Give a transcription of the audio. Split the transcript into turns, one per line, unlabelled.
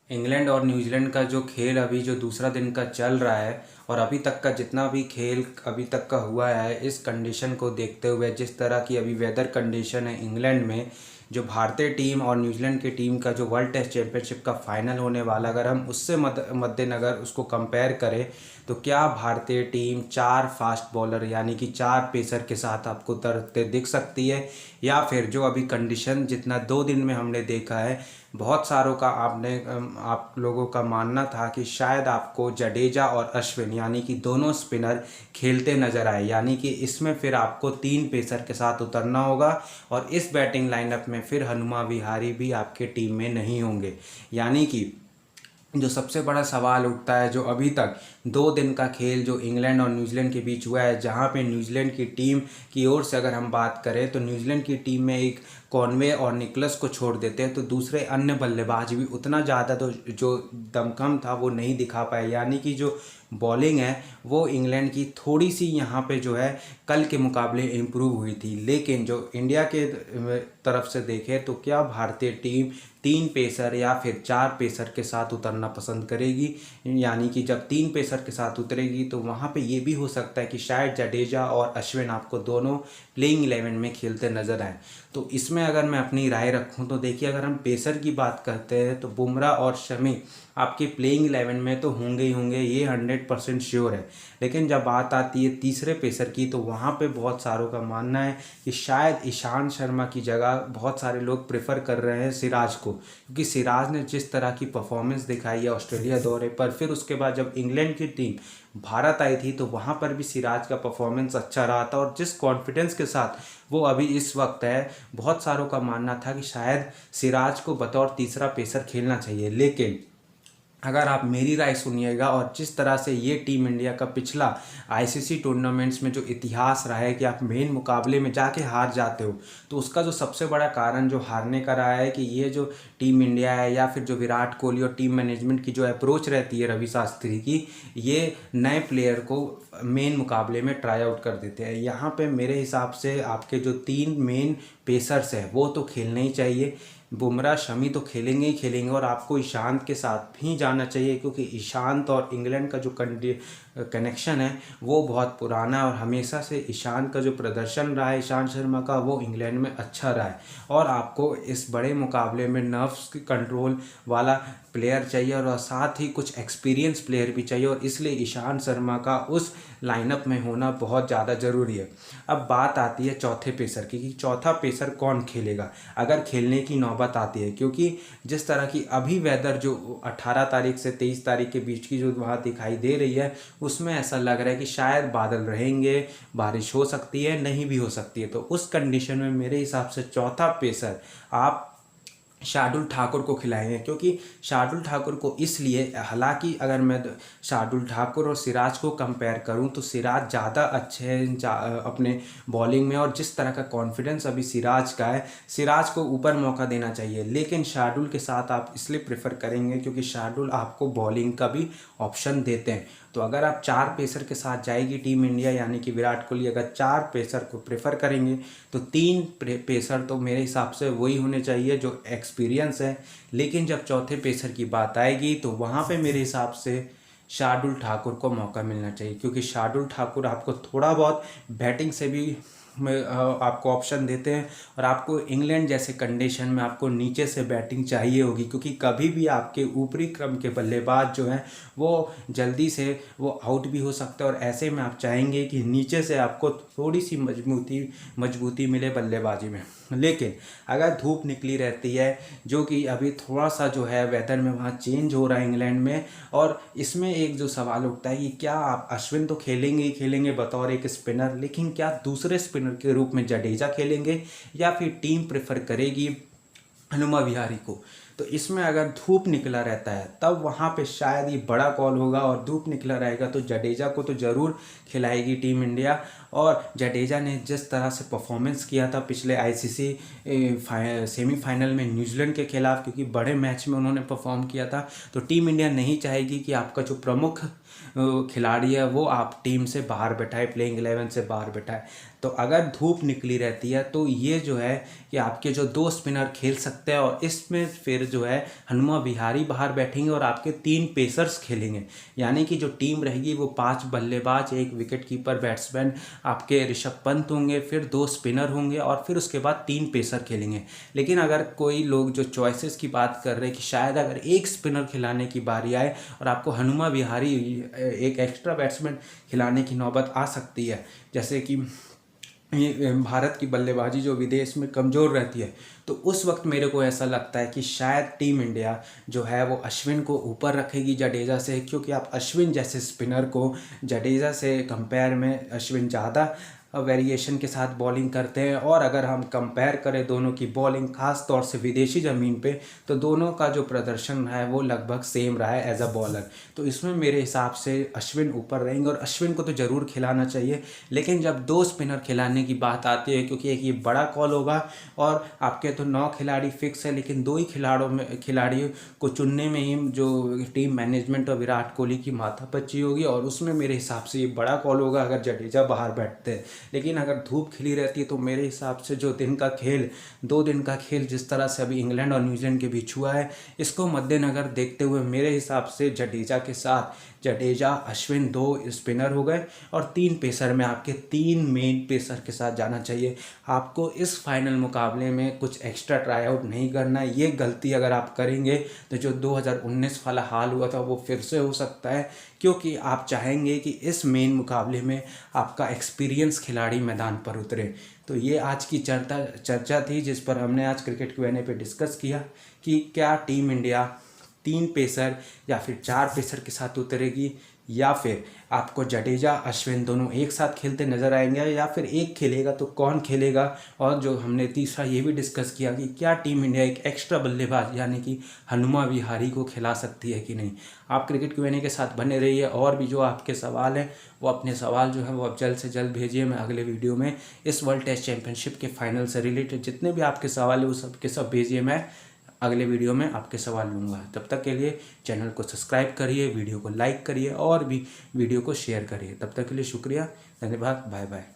England और New Zealand का जो खेल अभी जो दूसरा दिन का चल रहा है और अभी तक का जितना भी खेल अभी तक का हुआ है, इस कंडीशन को देखते हुए, जिस तरह की अभी वेदर कंडीशन है इंग्लैंड में, जो भारतीय टीम और न्यूजीलैंड की टीम का जो वर्ल्ड टेस्ट चैंपियनशिप का फाइनल होने वाला, अगर हम उससे मद्देनज़र उसको कंपेयर करें तो क्या भारतीय टीम चार फास्ट बॉलर यानी कि चार पेसर के साथ आपको उतरते दिख सकती है, या फिर जो अभी कंडीशन जितना 2 दिन में हमने देखा है, बहुत सारों का आप लोगों का मानना था कि शायद आपको जडेजा और अश्विन यानी कि दोनों स्पिनर खेलते नजर आए, यानी कि इसमें फिर आपको 3 पेसर के साथ उतरना होगा और इस बैटिंग लाइनअप में फिर हनुमा विहारी भी आपके टीम में नहीं होंगे। यानी कि जो सबसे बड़ा सवाल उठता है, जो अभी तक 2 दिन का खेल जो इंग्लैंड और न्यूजीलैंड के बीच हुआ है, जहां पे न्यूजीलैंड की टीम की ओर से अगर हम बात करें तो न्यूजीलैंड की टीम में एक कॉनवे और निकलस को छोड़ देते हैं तो दूसरे अन्य बल्लेबाज भी उतना ज़्यादा तो जो दमखम था वो नहीं दिखा पाए, यानी कि जो बॉलिंग है वो इंग्लैंड की थोड़ी सी यहाँ पे जो है कल के मुकाबले इम्प्रूव हुई थी। लेकिन जो इंडिया के तरफ से देखें तो क्या भारतीय टीम 3 पेसर या फिर 4 पेसर के साथ उतरना पसंद करेगी, यानी कि जब 3 पेसर के साथ उतरेगी तो वहाँ पे ये भी हो सकता है कि शायद जडेजा और अश्विन आपको दोनों प्लेइंग 11 में खेलते नजर आए। तो इसमें अगर मैं अपनी राय रखूँ तो देखिए, अगर हम पेसर की बात करते हैं तो बुमराह और शमी आपके प्लेइंग 11 में तो होंगे ही होंगे, ये 100% श्योर है। लेकिन जब बात आती है तीसरे पेसर की तो वहाँ पे बहुत सारों का मानना है कि शायद ईशांत शर्मा की जगह बहुत सारे लोग प्रेफर कर रहे हैं सिराज को, क्योंकि सिराज ने जिस तरह की परफॉर्मेंस दिखाई है ऑस्ट्रेलिया दौरे पर, फिर उसके बाद जब इंग्लैंड की टीम भारत आई थी तो वहाँ पर भी सिराज का परफॉर्मेंस अच्छा रहा था, और जिस कॉन्फिडेंस के साथ वो अभी इस वक्त है, बहुत सारों का मानना था कि शायद सिराज को बतौर तीसरा पेसर खेलना चाहिए। लेकिन अगर आप मेरी राय सुनिएगा और जिस तरह से ये टीम इंडिया का पिछला आईसीसी टूर्नामेंट्स में जो इतिहास रहा है कि आप मेन मुकाबले में जाके हार जाते हो, तो उसका जो सबसे बड़ा कारण जो हारने का रहा है कि ये जो टीम इंडिया है या फिर जो विराट कोहली और टीम मैनेजमेंट की जो अप्रोच रहती है रवि शास्त्री की, ये नए प्लेयर को मेन मुकाबले में ट्राई आउट कर देते हैं। यहाँ पे मेरे हिसाब से आपके जो 3 मेन पेसर्स हैं वो तो खेलने ही चाहिए। बुमराह शमी तो खेलेंगे ही खेलेंगे, और आपको ईशांत के साथ भी जाना चाहिए, क्योंकि ईशांत और इंग्लैंड का जो कनेक्शन है वो बहुत पुराना है और हमेशा से ईशांत का जो प्रदर्शन रहा है ईशांत शर्मा का वो इंग्लैंड में अच्छा रहा है। और आपको इस बड़े मुकाबले में नर्व्स की कंट्रोल वाला प्लेयर चाहिए और साथ ही कुछ एक्सपीरियंस प्लेयर भी चाहिए, और इसलिए ईशांत शर्मा का उस लाइनअप में होना बहुत ज़्यादा ज़रूरी है। अब बात आती है चौथे पेसर की कि चौथा पेसर कौन खेलेगा अगर खेलने की नौबत आती है, क्योंकि जिस तरह की अभी वेदर जो 18 तारीख से 23 तारीख के बीच की जो वहाँ दिखाई दे रही है, उसमें ऐसा लग रहा है कि शायद बादल रहेंगे, बारिश हो सकती है, नहीं भी हो सकती है। तो उस कंडीशन में मेरे हिसाब से चौथा पेसर आप शार्दुल ठाकुर को खिलाएंगे, क्योंकि शार्दुल ठाकुर को इसलिए, हालांकि अगर मैं शार्दुल ठाकुर और सिराज को कंपेयर करूं तो सिराज ज़्यादा अच्छे हैं अपने बॉलिंग में, और जिस तरह का कॉन्फिडेंस अभी सिराज का है, सिराज को ऊपर मौका देना चाहिए। लेकिन शार्दुल के साथ आप इसलिए प्रेफर करेंगे क्योंकि शार्दुल आपको बॉलिंग का भी ऑप्शन देते हैं। तो अगर आप 4 पेसर के साथ जाएगी टीम इंडिया, यानी कि विराट कोहली अगर 4 पेसर को प्रेफर करेंगे तो 3 पेसर तो मेरे हिसाब से वही होने चाहिए जो एक्सपीरियंस है। लेकिन जब चौथे पेसर की बात आएगी तो वहाँ पे मेरे हिसाब से शार्दुल ठाकुर को मौका मिलना चाहिए, क्योंकि शार्दुल ठाकुर आपको थोड़ा बहुत बैटिंग से भी आपको ऑप्शन देते हैं, और आपको इंग्लैंड जैसे कंडीशन में आपको नीचे से बैटिंग चाहिए होगी, क्योंकि कभी भी आपके ऊपरी क्रम के बल्लेबाज जो हैं वो जल्दी से वो आउट भी हो सकते हैं, और ऐसे में आप चाहेंगे कि नीचे से आपको थोड़ी सी मजबूती मिले बल्लेबाजी में। लेकिन अगर धूप निकली रहती है, जो कि अभी थोड़ा सा जो है वेदर में वहाँ चेंज हो रहा है इंग्लैंड में, और इसमें एक जो सवाल उठता है कि क्या आप अश्विन तो खेलेंगे ही खेलेंगे बतौर एक स्पिनर, लेकिन क्या दूसरे स्पिनर के रूप में जडेजा खेलेंगे या फिर टीम प्रेफर करेगी हनुमा विहारी को। तो इसमें अगर धूप निकला रहता है तब वहाँ पे शायद ये बड़ा कॉल होगा, और धूप निकला रहेगा तो जडेजा को तो ज़रूर खिलाएगी टीम इंडिया। और जडेजा ने जिस तरह से परफॉर्मेंस किया था पिछले आईसीसी सेमीफाइनल में न्यूजीलैंड के खिलाफ, क्योंकि बड़े मैच में उन्होंने परफॉर्म किया था, तो टीम इंडिया नहीं चाहेगी कि आपका जो प्रमुख खिलाड़ी है वो आप टीम से बाहर बैठाए, प्लेइंग 11 से बाहर बैठाए। तो अगर धूप निकली रहती है तो ये जो है कि आपके जो 2 स्पिनर खेल सकते हैं, और इसमें फिर जो है हनुमा विहारी बाहर बैठेंगे और आपके 3 पेसर्स खेलेंगे। यानी कि जो टीम रहेगी वो 5 बल्लेबाज, 1 विकेट कीपर बैट्समैन, आपके ऋषभ पंत होंगे, फिर 2 स्पिनर होंगे और फिर उसके बाद 3 पेसर खेलेंगे। लेकिन अगर कोई लोग जो चॉइसेस की बात कर रहे हैं कि शायद अगर 1 स्पिनर खिलाने की बारी आए और आपको हनुमा विहारी एक एक्स्ट्रा बैट्समैन खिलाने की नौबत आ सकती है, जैसे कि भारत की बल्लेबाजी जो विदेश में कमज़ोर रहती है, तो उस वक्त मेरे को ऐसा लगता है कि शायद टीम इंडिया जो है वो अश्विन को ऊपर रखेगी जडेजा से, क्योंकि आप अश्विन जैसे स्पिनर को जडेजा से कंपेयर में अश्विन ज़्यादा वेरिएशन के साथ बॉलिंग करते हैं। और अगर हम कंपेयर करें दोनों की बॉलिंग, खास तौर से विदेशी ज़मीन पे, तो दोनों का जो प्रदर्शन है वो लगभग सेम रहा है एज अ बॉलर। तो इसमें मेरे हिसाब से अश्विन ऊपर रहेंगे और अश्विन को तो ज़रूर खिलाना चाहिए। लेकिन जब 2 स्पिनर खिलाने की बात आती है, क्योंकि एक ये बड़ा कॉल होगा और आपके तो 9 खिलाड़ी फिक्स है, लेकिन 2 ही खिलाड़ियों को चुनने में ही जो टीम मैनेजमेंट और विराट कोहली की माथापच्ची होगी, और उसमें मेरे हिसाब से ये बड़ा कॉल होगा अगर जडेजा बाहर बैठते हैं। लेकिन अगर धूप खिली रहती है तो मेरे हिसाब से जो दिन का खेल, 2 दिन का खेल जिस तरह से अभी इंग्लैंड और न्यूजीलैंड के बीच हुआ है, इसको मद्देनजर देखते हुए मेरे हिसाब से जडेजा के साथ जडेजा अश्विन 2 स्पिनर हो गए और 3 पेसर में आपके 3 मेन पेसर के साथ जाना चाहिए। आपको इस फाइनल मुकाबले में कुछ एक्स्ट्रा ट्राई आउट नहीं करना है। ये गलती अगर आप करेंगे तो जो 2019 वाला हाल हुआ था वो फिर से हो सकता है, क्योंकि आप चाहेंगे कि इस मेन मुकाबले में आपका एक्सपीरियंस खिलाड़ी मैदान पर उतरे। तो ये आज की चर्चा थी जिस पर हमने आज क्रिकेट Q&A पे डिस्कस किया कि क्या टीम इंडिया 3 पेसर या फिर 4 पेसर के साथ उतरेगी, या फिर आपको जडेजा अश्विन दोनों एक साथ खेलते नजर आएंगे, या फिर एक खेलेगा तो कौन खेलेगा। और जो हमने तीसरा ये भी डिस्कस किया कि क्या टीम इंडिया एक एक्स्ट्रा बल्लेबाज यानी कि हनुमा विहारी को खिला सकती है कि नहीं। आप क्रिकेट Q&A के साथ बने रहिए, और भी जो आपके सवाल हैं वो अपने सवाल जो है वो अब जल्द से जल्द भेजिए। मैं अगले वीडियो में इस वर्ल्ड टेस्ट चैंपियनशिप के फाइनल से रिलेटेड जितने भी आपके सवाल हैं वो सब के सब भेजिए। मैं अगले वीडियो में आपके सवाल लूँगा। तब तक के लिए चैनल को सब्सक्राइब करिए, वीडियो को लाइक करिए और भी वीडियो को शेयर करिए। तब तक के लिए शुक्रिया, धन्यवाद, बाय बाय।